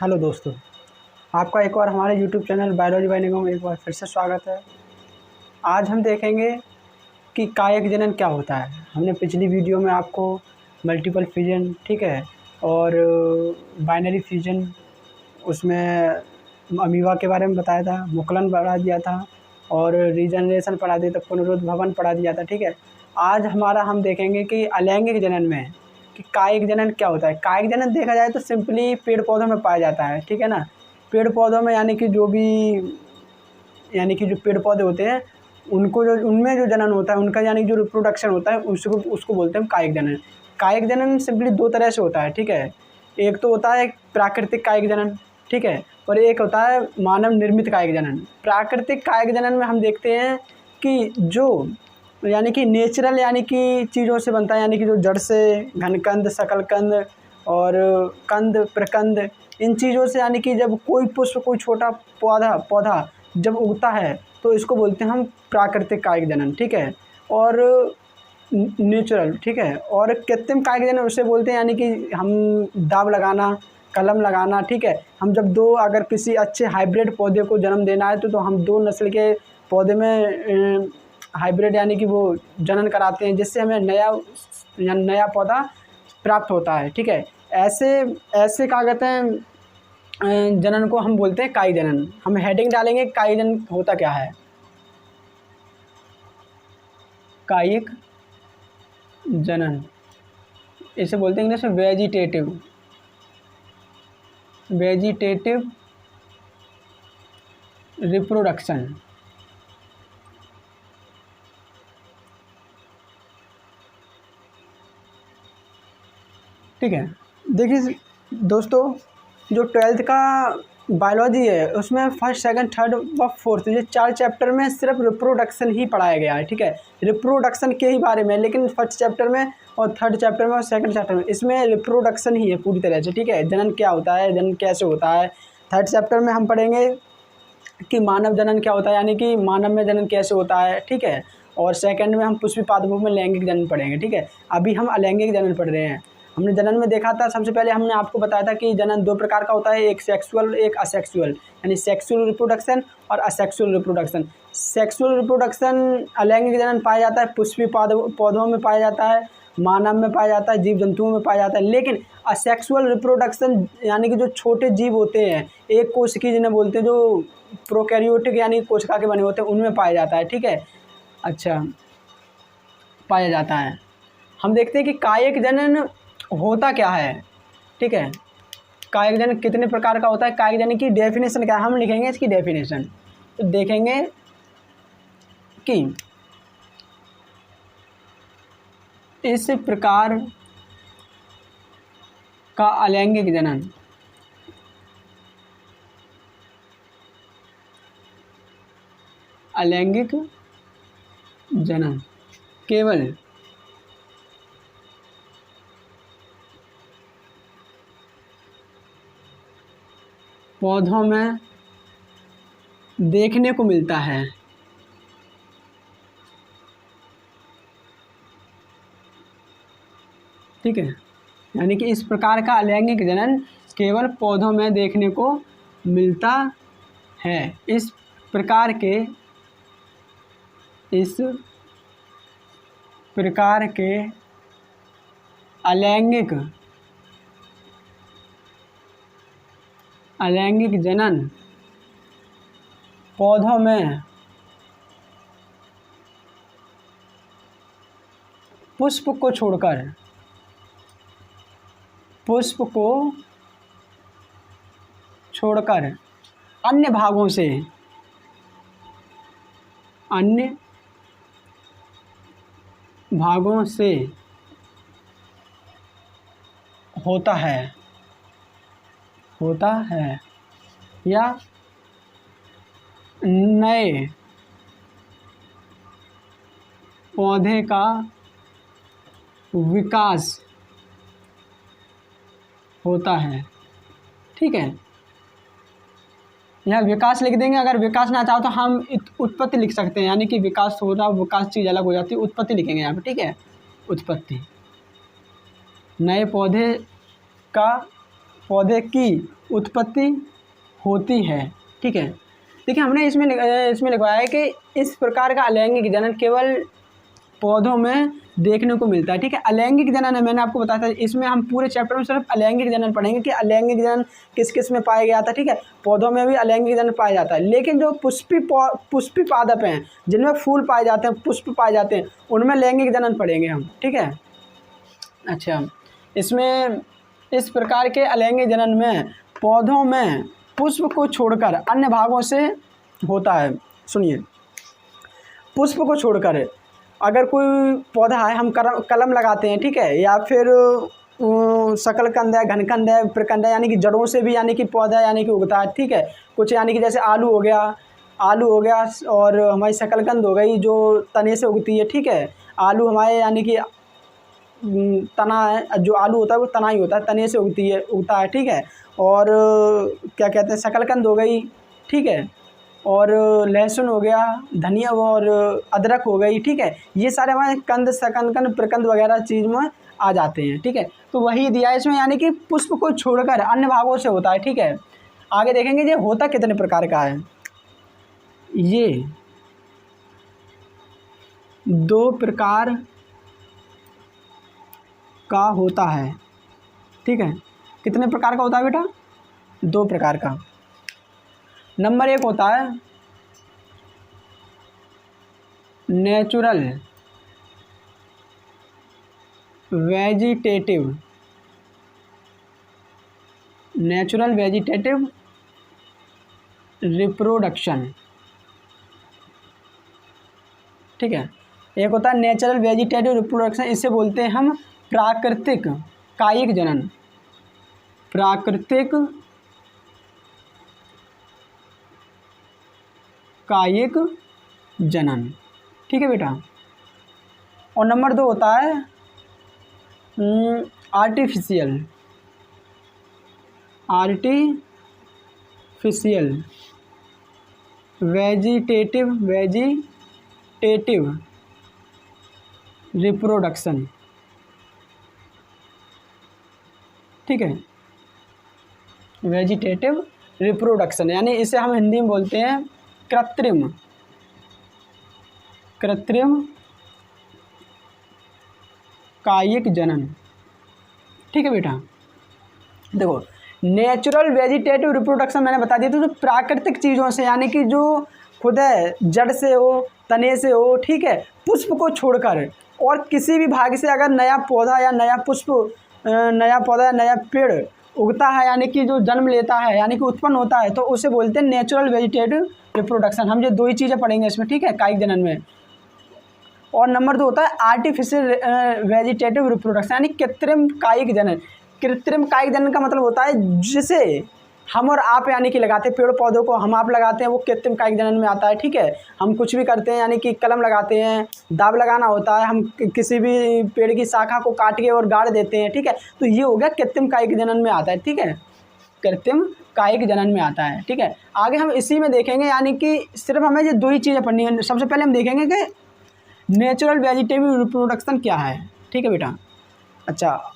Hello दोस्तों, आपका एक बार हमारे YouTube चैनल बायोलॉजी बाय निगम में एक बार फिर से स्वागत है। आज हम देखेंगे कि कायक जनन क्या होता है। हमने पिछली वीडियो में आपको मल्टीपल फ्यूजन, ठीक है, और बाइनरी फ्यूजन, उसमें अमीबा के बारे में बताया था, मुकुलन पढ़ा दिया था और रीजनरेशन पढ़ा दिया था, पुनरुद्भवन पढ़ा दिया था, ठीक है। आज हम देखेंगे कि अलैंगिक जनन में कि कायिक जनन क्या होता है। कायिक जनन देखा जाए तो सिंपली पेड़ पौधों में पाया जाता है, ठीक है ना। पेड़ पौधों में यानी कि जो पेड़ पौधे होते हैं उनको उनमें जो जनन होता है उनका यानी जो रिप्रोडक्शन होता है उसको बोलते हैं कायिक जनन। कायिक जनन सिंपली दो तरह से होता है, ठीक है। एक तो होता है प्राकृतिक कायिक जनन, ठीक है, और एक होता है मानव निर्मित कायिक जनन। प्राकृतिक कायिक जनन में हम देखते हैं कि जो यानी कि नेचुरल यानी कि चीज़ों से बनता है, यानी कि जो जड़ से घनकंद, शकलकंद और कंद, प्रकंद, इन चीज़ों से, यानी कि जब कोई पुष्प, कोई छोटा पौधा जब उगता है तो इसको बोलते हैं हम प्राकृतिक कायिक जनन, ठीक है। और नेचुरल, ठीक है, और कृत्रिम कायिक जनन उसे बोलते हैं, यानी कि हम दाव लगाना, कलम लगाना, ठीक है। हम जब अगर किसी अच्छे हाइब्रिड पौधे को जन्म देना है तो हम दो नस्ल के पौधे में हाइब्रिड यानी कि वो जनन कराते हैं, जिससे हमें नया पौधा प्राप्त होता है, ठीक है। ऐसे क्या कहते हैं जनन को हम बोलते हैं कायिक जनन। हम हेडिंग डालेंगे कायिक जनन होता क्या है। कायिक जनन इसे बोलते हैं इंग्लिश में वेजिटेटिव रिप्रोडक्शन, ठीक है। देखिए दोस्तों, जो 12th का बायोलॉजी है उसमें फर्स्ट, सेकंड, थर्ड व फोर्थ, ये 4 चैप्टर में सिर्फ रिप्रोडक्शन ही पढ़ाया गया है, ठीक है। रिप्रोडक्शन के ही बारे में, लेकिन फर्स्ट चैप्टर में और थर्ड चैप्टर में और सेकंड चैप्टर में इसमें रिप्रोडक्शन ही है पूरी तरह से, ठीक है। जनन क्या होता है, जनन कैसे होता है। थर्ड चैप्टर में हम पढ़ेंगे कि मानव जनन क्या होता है, यानी कि मानव में जनन कैसे होता है, ठीक है। और सेकंड में हम पुष्पी पादपों में लैंगिक जनन पढ़ेंगे, ठीक है। अभी हम अलैंगिक जनन पढ़ रहे हैं। हमने जनन में देखा था, सबसे पहले हमने आपको बताया था कि जनन 2 प्रकार का होता है, एक सेक्सुअल, एक असेक्सुअल, यानी सेक्सुअल रिप्रोडक्शन और असेक्सुअल रिप्रोडक्शन। सेक्सुअल रिप्रोडक्शन अलैंगिक जनन पाया जाता है पुष्पी पौधों में पाया जाता है, मानव में पाया जाता है, जीव जंतुओं में पाया जाता है। लेकिन असेक्सुअल रिप्रोडक्शन यानी कि जो छोटे जीव होते हैं, एक कोशिकी जिन्हें बोलते हैं, जो प्रोकैरियोटिक यानी कोशिका के बने होते हैं, उनमें पाया जाता है, ठीक है। अच्छा, पाया जाता है। हम देखते हैं कि कायिक जनन होता क्या है, ठीक है। कायिक जनन कितने प्रकार का होता है, कायिक जनन की डेफिनेशन क्या है, हम लिखेंगे इसकी डेफिनेशन। तो देखेंगे कि इस प्रकार का अलैंगिक जनन केवल पौधों में देखने को मिलता है, ठीक है। यानी कि इस प्रकार का अलैंगिक जनन केवल पौधों में देखने को मिलता है। इस प्रकार के अलैंगिक जनन पौधों में पुष्प को छोड़कर अन्य भागों से होता है या नए पौधे का विकास होता है, ठीक है। यहाँ विकास लिख देंगे। अगर विकास ना चाहो तो हम उत्पत्ति लिख सकते हैं, यानी कि विकास होता है, विकास चीज़ अलग हो जाती है, उत्पत्ति लिखेंगे यहाँ पे, ठीक है। उत्पत्ति, नए पौधे की उत्पत्ति होती है। ठीक है, देखिए हमने इसमें लिखवाया है कि इस प्रकार का अलैंगिक जनन केवल पौधों में देखने को मिलता है। ठीक है, अलैंगिक जनन है, मैंने आपको बताया था, इसमें हम पूरे चैप्टर में सिर्फ अलैंगिक जनन पढ़ेंगे कि अलैंगिक जनन किस किस में पाया गया था। ठीक है, पौधों में भी अलैंगिक जनन पाया जाता है, लेकिन जो पुष्पी पादप हैं जिनमें फूल पाए जाते हैं, पुष्प पाए जाते हैं, उनमें लैंगिक जनन पढ़ेंगे हम। ठीक है, अच्छा, इसमें इस प्रकार के अलैंगिक जनन में पौधों में पुष्प को छोड़कर अन्य भागों से होता है। सुनिए, पुष्प को छोड़कर अगर कोई पौधा है, हम कलम लगाते हैं, ठीक है, या फिर शकलकंद है, घनकंद है, प्रकंद है, यानी कि जड़ों से भी यानी कि पौधा यानी कि उगता है। ठीक है, कुछ यानी कि जैसे आलू हो गया और हमारी शकलकंद हो गई जो तने से उगती है। ठीक है, आलू हमारे यानी कि तना है, जो आलू होता है वो तना ही होता है, तने से उगता है। ठीक है, और क्या कहते हैं, शकलकंद हो गई। ठीक है, और लहसुन हो गया, धनिया और अदरक हो गई। ठीक है, ये सारे हमारे कंद, शकलकंद, प्रकंद वगैरह चीज़ में आ जाते हैं। ठीक है, तो वही दिया है इसमें, यानी कि पुष्प को छोड़कर अन्य भागों से होता है। ठीक है, आगे देखेंगे ये होता कितने प्रकार का है। ये 2 प्रकार का होता है। ठीक है, कितने प्रकार का होता है बेटा? 2 प्रकार का। नंबर 1 होता है नेचुरल वेजिटेटिव रिप्रोडक्शन। ठीक है, एक होता है नेचुरल वेजिटेटिव रिप्रोडक्शन, इसे बोलते हैं हम प्राकृतिक कायिक जनन। प्राकृतिक कायिक जनन। ठीक है बेटा, और नंबर 2 होता है आर्टिफिशियल वेजिटेटिव रिप्रोडक्शन। ठीक है, वेजिटेटिव रिप्रोडक्शन, यानी इसे हम हिंदी में बोलते हैं कृत्रिम कायिक जनन। ठीक है बेटा, देखो नेचुरल वेजिटेटिव रिप्रोडक्शन मैंने बता दिया, तो जो प्राकृतिक चीज़ों से यानी कि जो खुद है जड़ से हो, तने से हो, ठीक है, पुष्प को छोड़कर और किसी भी भाग से अगर नया पौधा या नया पेड़ उगता है, यानी कि जो जन्म लेता है यानी कि उत्पन्न होता है, तो उसे बोलते हैं नेचुरल वेजिटेटिव रिप्रोडक्शन। हम जो 2 ही चीज़ें पढ़ेंगे इसमें। ठीक है, कायिक जनन में। और नंबर 2 होता है आर्टिफिशियल वेजिटेटिव रिप्रोडक्शन, यानी कृत्रिम कायिक जनन। कृत्रिम कायिक जनन का मतलब होता है जिसे हम और आप यानी कि लगाते हैं, पेड़ पौधों को हम आप लगाते हैं, वो कृत्रिम कायिक जनन में आता है। ठीक है, हम कुछ भी करते हैं, यानी कि कलम लगाते हैं, दाब लगाना होता है, हम किसी भी पेड़ की शाखा को काट के और गाड़ देते हैं। ठीक है, तो ये हो गया कृत्रिम कायिक जनन में आता है। ठीक है, कृत्रिम कायिक जनन में आता है। ठीक है, आगे हम इसी में देखेंगे, यानी कि सिर्फ हमें ये 2 ही चीज़ें पढ़नी है। सबसे पहले हम देखेंगे कि नेचुरल वेजिटेटिव रिप्रोडक्शन क्या है। ठीक है बेटा, अच्छा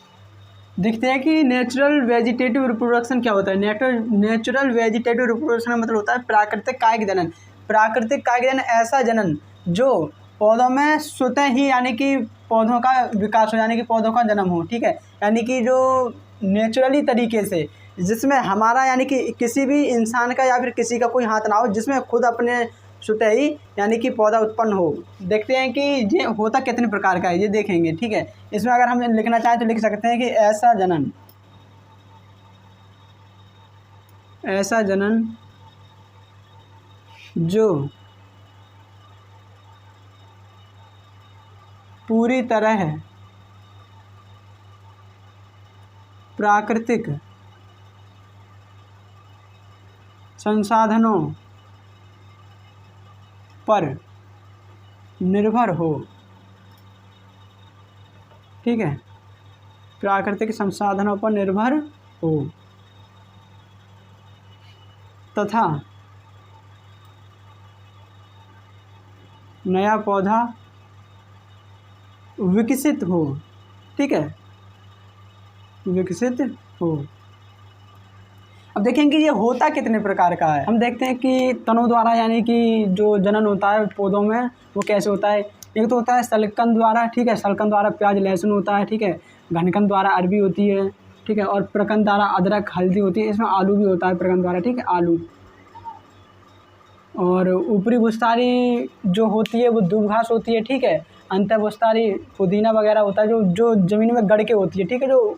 देखते हैं कि नेचुरल वेजिटेटिव रिप्रोडक्शन क्या होता है। नेचुरल वेजिटेटिव रिप्रोडक्शन का मतलब होता है प्राकृतिक कायिक जनन। प्राकृतिक कायिक जनन ऐसा जनन जो पौधों में स्वतः ही यानी कि पौधों का विकास हो, यानी कि पौधों का जन्म हो। ठीक है, यानी कि जो नेचुरली तरीके से, जिसमें हमारा यानी कि किसी भी इंसान का या फिर किसी का कोई हाथ ना हो, जिसमें खुद अपने स्वतः ही यानी कि पौधा उत्पन्न हो। देखते हैं कि ये होता कितने प्रकार का है, ये देखेंगे। ठीक है, इसमें अगर हम लिखना चाहें तो लिख सकते हैं कि ऐसा जनन जो पूरी तरह प्राकृतिक संसाधनों पर निर्भर हो। ठीक है, प्राकृतिक संसाधनों पर निर्भर हो तथा नया पौधा विकसित हो। ठीक है, विकसित हो। अब देखेंगे ये होता कितने प्रकार का है। हम देखते हैं कि तनों द्वारा, यानी कि जो जनन होता है पौधों में वो कैसे होता है। एक तो होता है सलकन द्वारा, ठीक है, सलकन द्वारा प्याज लहसुन होता है, ठीक है, घनकन द्वारा अरबी होती है, ठीक है, और प्रकन द्वारा अदरक हल्दी होती है। इसमें आलू भी होता है प्रकन द्वारा, ठीक है, आलू। और ऊपरी भुस्तारी जो होती है वो दूब घास होती है, ठीक है। अंत भुस्तारी पुदीना वगैरह होता है, जो जो ज़मीन में गड़ के होती है, ठीक है। जो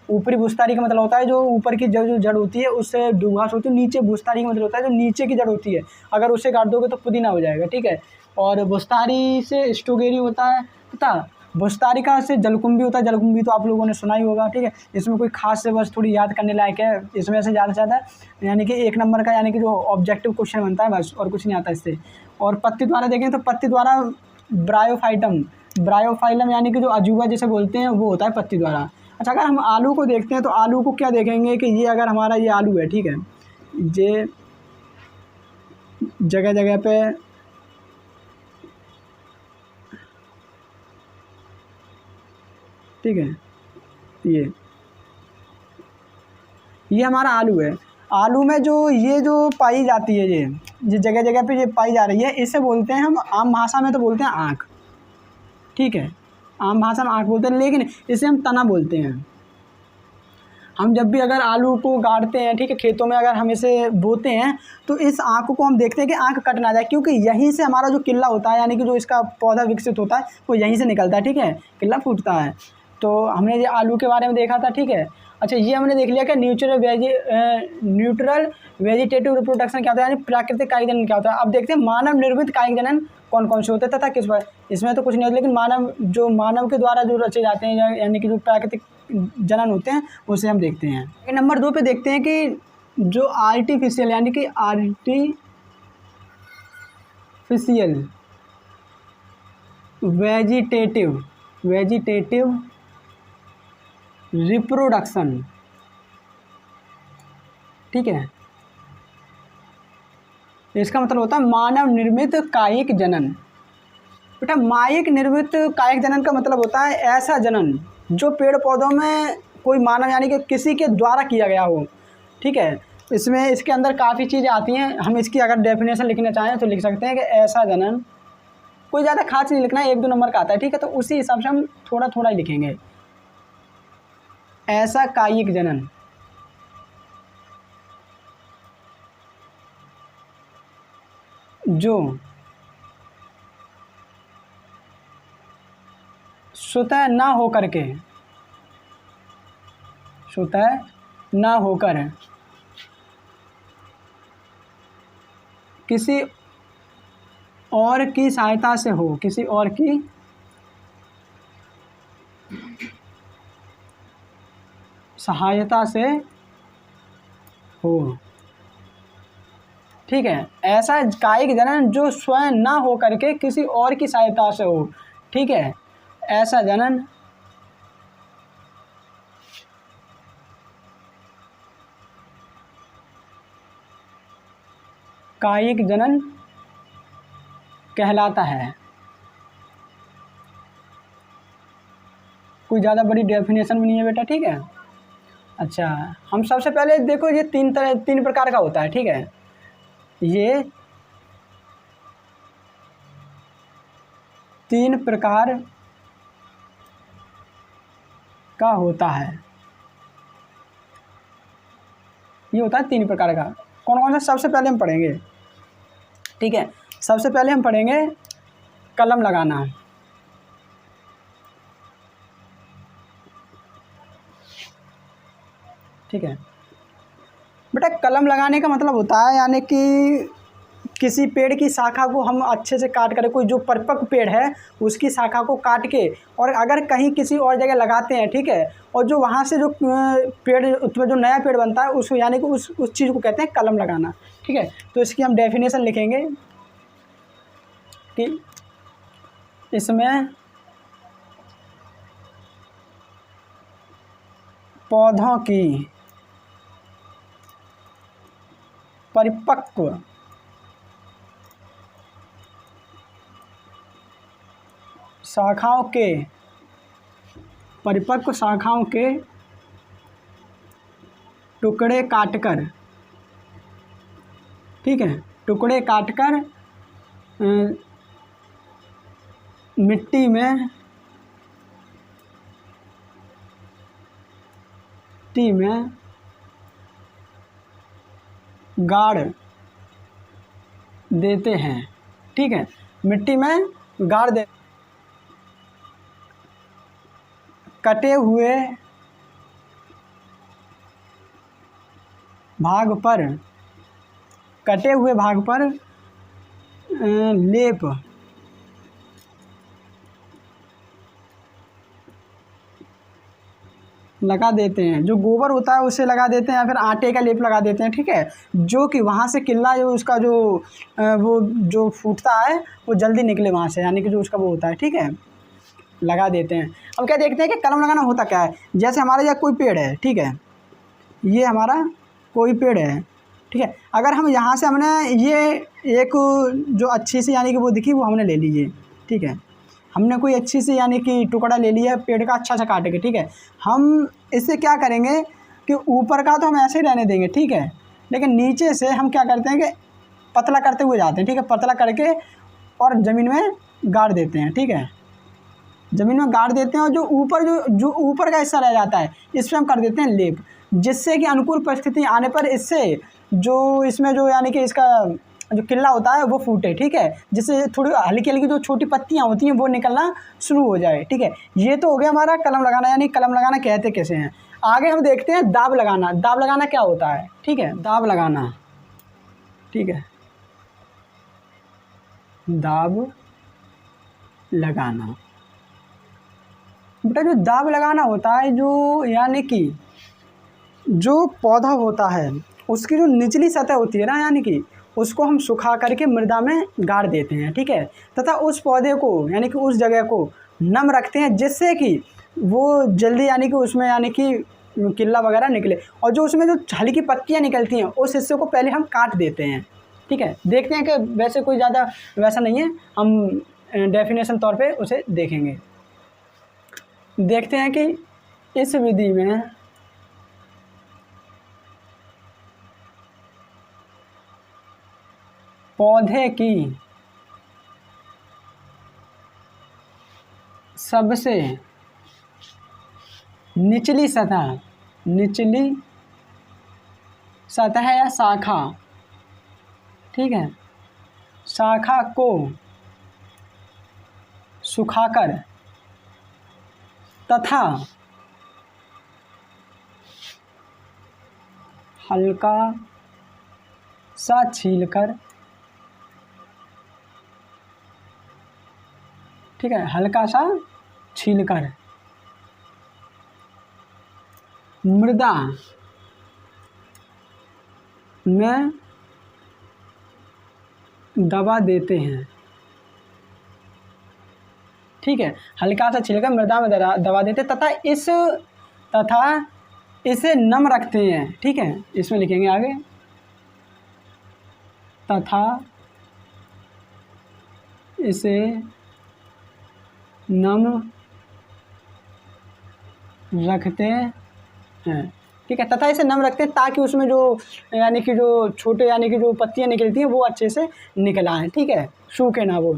ऊपरी भुस्तारी का मतलब होता है जो ऊपर की जो जड़ होती है उससे दूब घास होती है। नीचे भुस्तारी का मतलब होता है जो नीचे की जड़ होती है, अगर उसे काट दोगे तो पुदीना हो जाएगा, ठीक है। और भुस्तारी से स्ट्रॉबेरी होता है तथा भुस्तारिका से जलकुंभी होता है। जलकुंभी तो आप लोगों ने सुना ही होगा, ठीक है। इसमें कोई खास से बस थोड़ी याद करने लायक है, इसमें से ज़्यादा से ज़्यादा यानी कि 1 नंबर का, यानी कि जो ऑब्जेक्टिव क्वेश्चन बनता है बस, और कुछ नहीं आता इससे। और पत्ती द्वारा देखें तो पत्ती द्वारा ब्रायोफाइटम, ब्रायोफाइलम यानी कि जो अजूबा जिसे बोलते हैं वो होता है पत्ती द्वारा। अच्छा, अगर हम आलू को देखते हैं तो आलू को क्या देखेंगे कि ये अगर हमारा ये आलू है, ठीक है, ये जगह जगह पे ठीक है, ये हमारा आलू है। आलू में जो ये जो पाई जाती है, ये जगह जगह पे ये पाई जा रही है, इसे बोलते हैं हम आम भाषा में तो बोलते हैं आँख, ठीक है, आम भाषा में आँख बोलते हैं, लेकिन इसे हम तना बोलते हैं। हम जब भी अगर आलू को गाड़ते हैं, ठीक है, खेतों में अगर हम इसे बोते हैं तो इस आँख को हम देखते हैं कि आँख कट ना जाए, क्योंकि यहीं से हमारा जो किल्ला होता है, यानी कि जो इसका पौधा विकसित होता है वो यहीं से निकलता है, ठीक है, किल्ला फूटता है। तो हमने ये आलू के बारे में देखा था, ठीक है। अच्छा, ये हमने देख लिया कि न्यूट्रल वेजिटेटिव रिप्रोडक्शन क्या होता है, यानी प्राकृतिक कायिक जनन क्या होता है। अब देखते हैं मानव निर्मित कायिक जनन कौन कौन से होते हैं तथा किस पर। इसमें तो कुछ नहीं होता, लेकिन मानव के द्वारा जो रचे जाते हैं, यानी कि जो प्राकृतिक जनन होते हैं उसे हम देखते हैं। नंबर 2 पे देखते हैं कि जो आर्टिफिशियल, यानी कि आर्टिफिशियल वेजिटेटिव रिप्रोडक्शन, ठीक है, इसका मतलब होता है मानव निर्मित कायिक जनन। बेटा, मानव निर्मित कायिक जनन का मतलब होता है ऐसा जनन जो पेड़ पौधों में कोई मानव, यानी कि किसी के द्वारा किया गया हो, ठीक है। इसमें इसके अंदर काफ़ी चीज़ें आती हैं, हम इसकी अगर डेफिनेशन लिखना चाहें तो लिख सकते हैं कि ऐसा जनन, कोई ज़्यादा खास नहीं लिखना है, 1-2 नंबर का आता है, ठीक है, तो उसी हिसाब से हम थोड़ा थोड़ा ही लिखेंगे। ऐसा कायिक जनन जो स्वतः ना होकर किसी और की सहायता से हो, किसी और की सहायता से हो, ठीक है। ऐसा कायिक जनन जो स्वयं ना हो करके किसी और की सहायता से हो, ठीक है, ऐसा जनन कायिक जनन कहलाता है। कोई ज़्यादा बड़ी डेफिनेशन भी नहीं है बेटा, ठीक है। अच्छा, हम सबसे पहले देखो ये 3 प्रकार का होता है, ठीक है, ये 3 प्रकार का होता है, ये होता है 3 प्रकार का। कौन कौन सा सबसे पहले हम पढ़ेंगे, ठीक है। सबसे पहले हम पढ़ेंगे कलम लगाना, ठीक है। बेटा, कलम लगाने का मतलब होता है यानी कि किसी पेड़ की शाखा को हम अच्छे से काट कर, कोई जो परिपक्व पेड़ है उसकी शाखा को काट के और अगर कहीं किसी और जगह लगाते हैं, ठीक है, और जो वहाँ से जो पेड़, उसमें जो नया पेड़ बनता है उसको, यानी कि उस चीज़ को कहते हैं कलम लगाना, ठीक है। तो इसकी हम डेफिनेशन लिखेंगे कि इसमें पौधों की परिपक्व शाखाओं के टुकड़े काटकर ठीक है, टुकड़े काटकर मिट्टी में गाड़ देते हैं। ठीक है, मिट्टी में गाड़ दे कटे हुए भाग पर लेप लगा देते हैं। जो गोबर होता है उसे लगा देते हैं या फिर आटे का लेप लगा देते हैं। ठीक है, जो कि वहाँ से किल्ला जो उसका जो वो जो फूटता है वो जल्दी निकले वहाँ से, यानी कि जो उसका वो होता है। ठीक है, लगा देते हैं। अब क्या देखते हैं कि कलम लगाना होता क्या है। जैसे हमारे यहाँ कोई पेड़ है, ठीक है, ये हमारा कोई पेड़ है, ठीक है, अगर हम यहाँ से हमने ये एक जो अच्छी सी यानी कि वो दिखी वो हमने ले लीजिए। ठीक है, हमने कोई अच्छी सी यानी कि टुकड़ा ले लिया पेड़ का अच्छा सा काट के। ठीक है, हम इससे क्या करेंगे कि ऊपर का तो हम ऐसे ही रहने देंगे। ठीक है, लेकिन नीचे से हम क्या करते हैं कि पतला करते हुए जाते हैं। ठीक है, पतला करके और ज़मीन में गाड़ देते हैं। ठीक है, ज़मीन में गाड़ देते हैं और जो ऊपर का हिस्सा रह जाता है इस पर हम कर देते हैं लेप, जिससे कि अनुकूल परिस्थिति आने पर इससे जो इसमें जो यानी कि इसका जो किल्ला होता है वो फूटे। ठीक है, जिससे थोड़ी हल्की हल्की जो छोटी पत्तियां होती हैं वो निकलना शुरू हो जाए। ठीक है, ये तो हो गया हमारा कलम लगाना, यानी कलम लगाना कहते कैसे हैं। आगे हम देखते हैं दाब लगाना। दाब लगाना क्या होता है। ठीक है, दाब लगाना, ठीक है, दाब लगाना बेटा, जो दाब लगाना होता है, जो यानी कि जो पौधा होता है उसकी जो निचली सतह होती है ना, यानी कि उसको हम सुखा करके मृदा में गाड़ देते हैं। ठीक है, तथा उस पौधे को यानी कि उस जगह को नम रखते हैं, जिससे कि वो जल्दी यानी कि उसमें यानी कि किल्ला वगैरह निकले। और जो उसमें जो हल्की पत्तियां निकलती हैं उस हिस्से को पहले हम काट देते हैं। ठीक है, देखते हैं कि वैसे कोई ज़्यादा वैसा नहीं है, हम डेफिनेशन तौर पे उसे देखेंगे। देखते हैं कि इस विधि में पौधे की सबसे निचली सतह या शाखा, ठीक है, शाखा को सुखाकर तथा हल्का सा छीलकर, ठीक है, हल्का सा छीलकर मृदा में दबा देते हैं। ठीक है, हल्का सा छिलकर मृदा में दबा देते तथा इसे नम रखते हैं। ठीक है, इसमें लिखेंगे आगे तथा इसे नम रखते हैं। ठीक है, तथा इसे नम रखते हैं ताकि उसमें जो यानी कि जो छोटे यानी कि जो पत्तियां निकलती हैं वो अच्छे से निकल आएँ। ठीक है, सूखे ना वो।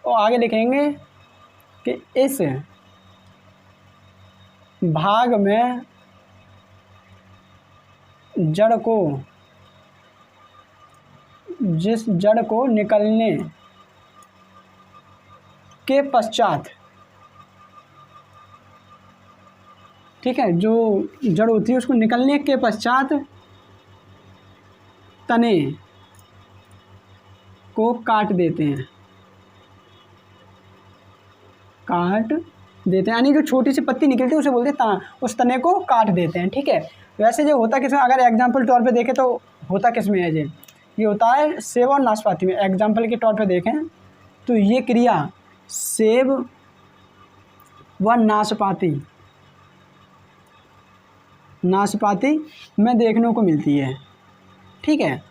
और आगे लिखेंगे कि इस भाग में जिस जड़ को निकलने के पश्चात, ठीक है, जो जड़ होती है उसको निकलने के पश्चात तने को काट देते हैं। यानी जो छोटी सी पत्ती निकलती है उसे बोलते हैं तना, उस तने को काट देते हैं। ठीक है, वैसे जो होता किसमें, अगर एग्जाम्पल तौर पे देखें तो होता किसमें है ये होता है सेब और नाशपाती में। एग्जाम्पल के तौर पे देखें तो ये क्रिया सेब व नाशपाती में देखने को मिलती है। ठीक है,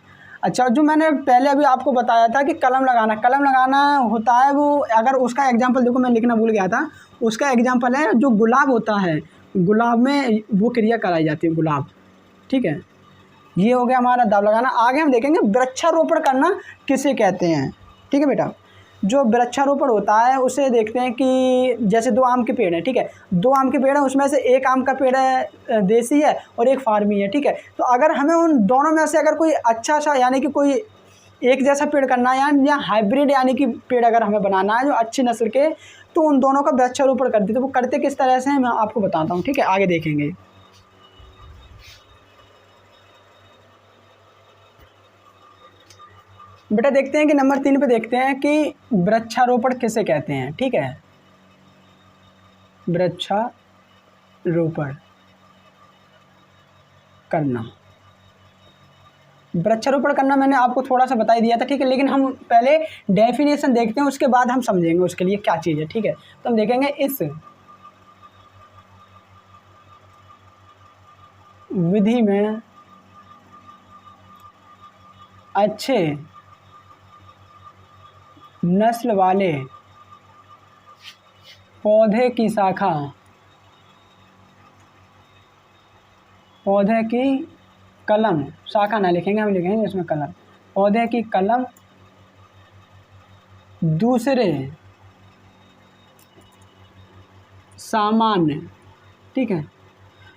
अच्छा, जो मैंने पहले अभी आपको बताया था कि कलम लगाना होता है, वो अगर उसका एग्जांपल देखो, मैं लिखना भूल गया था, उसका एग्जांपल है जो गुलाब होता है, गुलाब में वो क्रिया कराई जाती है, गुलाब। ठीक है, ये हो गया हमारा दाव लगाना। आगे हम देखेंगे वृक्षारोपण करना किसे कहते हैं। ठीक है बेटा, जो वृक्षारोपण होता है उसे देखते हैं कि जैसे 2 आम के पेड़ हैं, ठीक है, 2 आम के पेड़ हैं, उसमें से एक आम का पेड़ है देसी है और एक फार्मी है, ठीक है। तो अगर हमें उन दोनों में से अगर कोई अच्छा सा यानी कि कोई एक जैसा पेड़ करना है या हाइब्रिड यानी कि पेड़ अगर हमें बनाना है जो अच्छी नस्ल के, तो उन दोनों का वृक्षारोपण करते हैं। तो वो करते किस तरह से मैं आपको बताता हूँ, ठीक है, आगे देखेंगे। बेटा देखते हैं कि नंबर 3 पे देखते हैं कि वृक्षारोपण किसे कहते हैं। ठीक है, वृक्षारोपण करना, वृक्षारोपण करना मैंने आपको थोड़ा सा बता ही दिया था, ठीक है, लेकिन हम पहले डेफिनेशन देखते हैं, उसके बाद हम समझेंगे उसके लिए क्या चीज़ है। ठीक है, तो हम देखेंगे इस विधि में अच्छे नस्ल वाले पौधे की शाखा, पौधे की कलम, शाखा ना लिखेंगे, हम लिखेंगे इसमें कलम, पौधे की कलम दूसरे सामान्य। ठीक है,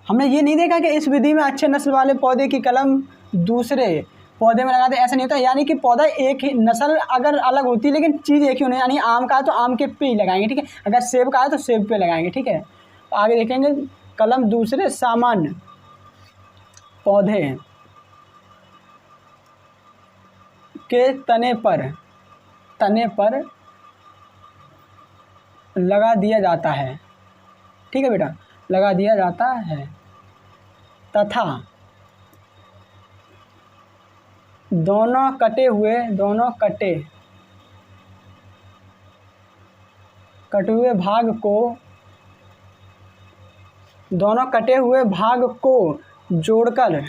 हमने ये नहीं देखा कि इस विधि में अच्छे नस्ल वाले पौधे की कलम दूसरे पौधे में लगाते, ऐसा नहीं होता। यानी कि पौधा एक ही नस्ल अगर अलग होती है लेकिन चीज़ एक ही होनी, यानी आम का है तो आम के पे ही लगाएंगे, ठीक है, अगर सेब का है तो सेब पे लगाएंगे। ठीक है, तो आगे देखेंगे कलम दूसरे सामान्य पौधे के तने पर लगा दिया जाता है। ठीक है बेटा, लगा दिया जाता है तथा दोनों कटे हुए भाग को जोड़कर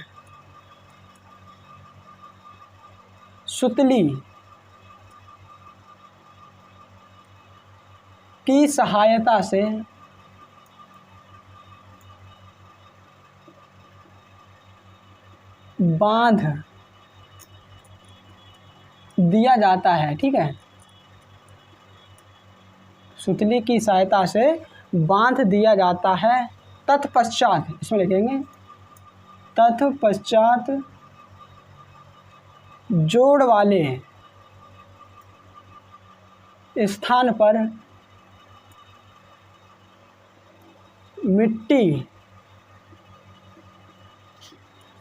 सुतली की सहायता से बांध दिया जाता है। ठीक है, सुतली की सहायता से बांध दिया जाता है। तत्पश्चात, इसमें लिखेंगे तत्पश्चात जोड़ वाले स्थान पर मिट्टी,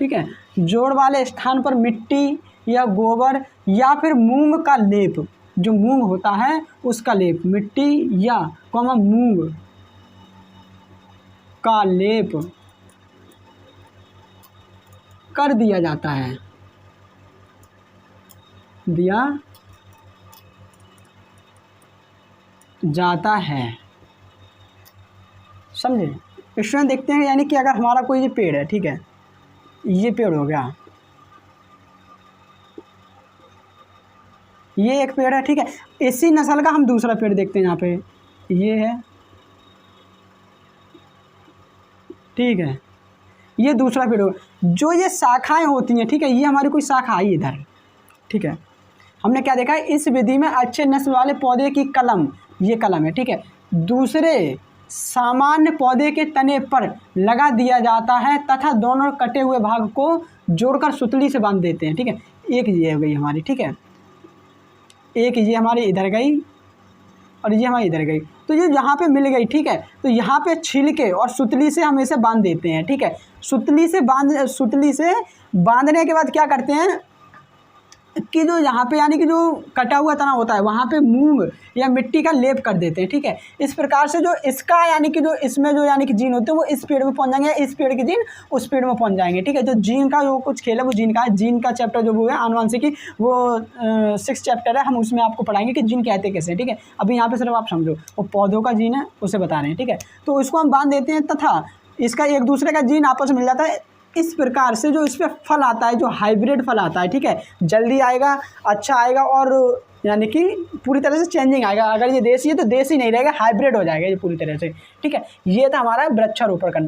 ठीक है, जोड़ वाले स्थान पर मिट्टी या गोबर या फिर मूंग का लेप, जो मूंग होता है उसका लेप, मिट्टी या मूंग का लेप कर दिया जाता है, समझे। इसमें देखते हैं यानी कि अगर हमारा कोई ये पेड़ है, ठीक है, ये पेड़ हो गया, ये एक पेड़ है, ठीक है, इसी नस्ल का हम दूसरा पेड़ देखते हैं, यहाँ पे ये है, ठीक है, ये दूसरा पेड़ हो, जो ये शाखाएं होती हैं, ठीक है, ये हमारी कोई शाखा आई इधर। ठीक है, हमने क्या देखा है, इस विधि में अच्छे नस्ल वाले पौधे की कलम, ये कलम है, ठीक है, दूसरे सामान्य पौधे के तने पर लगा दिया जाता है तथा दोनों कटे हुए भाग को जोड़कर सुतली से बांध देते हैं। ठीक है, एक ये हो गई हमारी, ठीक है, एक ये हमारी इधर गई और ये हमारी इधर गई, तो ये यहाँ पे मिल गई। ठीक है, तो यहाँ पे छील के और सुतली से हम इसे बांध देते हैं। ठीक है, सुतली से बांधने के बाद क्या करते हैं कि जो यहाँ पे यानी कि जो कटा हुआ तना होता है वहाँ पे मूंग या मिट्टी का लेप कर देते हैं। ठीक है, इस प्रकार से जो इसका यानी कि जो इसमें जो यानी कि जीन होते हैं वो इस पेड़ में पहुँच जाएंगे, इस पेड़ के जीन उस पेड़ में पहुँच जाएंगे। ठीक है, जो जीन का जो कुछ खेल है वो जीन का है, जीन का चैप्टर जो वो है आनुवंशिकी, वो 6 चैप्टर है, हम उसमें आपको पढ़ाएंगे कि जीन कहते कैसे। ठीक है, अभी यहाँ पर सिर्फ आप समझो वो पौधों का जीन है उसे बता रहे हैं। ठीक है, तो इसको हम बांध देते हैं तथा इसका एक दूसरे का जीन आपस में मिल जाता है। इस प्रकार से जो इस पर फल आता है, जो हाइब्रिड फल आता है, ठीक है, जल्दी आएगा, अच्छा आएगा और यानी कि पूरी तरह से चेंजिंग आएगा। अगर ये देसी है तो देसी नहीं रहेगा, हाइब्रिड हो जाएगा ये पूरी तरह से। ठीक है, ये था हमारा वृक्षारोपण करना।